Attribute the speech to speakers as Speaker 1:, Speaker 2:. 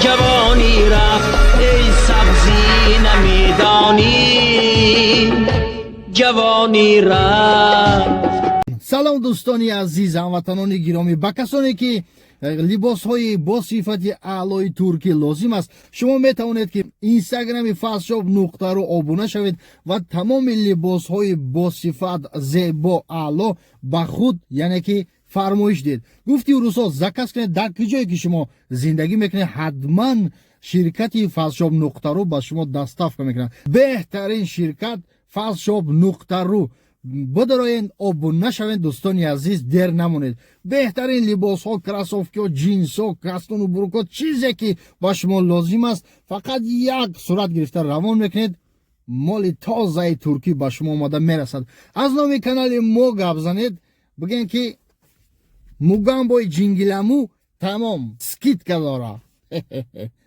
Speaker 1: جوانی رفت ای سبزی نمیدانی جوانی رفت.
Speaker 2: سلام دوستانی عزیز هموطنان گرامی، با کسانی که لباس های با صفت اعلای ترکی لازم است شما میتوانید که اینستاگرام فصلشاپ نقطه رو آبونه شوید و تمام لباس های با صفت زیبا اعلا با خود یعنی که فرمایش دید. گفتی و روزا زکس کنید در کجایی که شما زندگی میکنید حتما شرکت فصلشاپ نقطه رو با شما دستافت میکنه. بهترین شرکت فصلشاپ نقطه رو بدراین آبونه شوید دوستانی عزیز، دیر نمونید. بهترین لباس ها، کراسوفکی ها، جینس ها، کستون و بروک ها، چیزی که با شما لازم است فقط یک صورت گرفته روان میکنید، مال تازه ترکی با شما آماده میرسد. از نام کانال ما گپ زنید، بگین که موگام بای جنگلمو تمام سکیت که داره.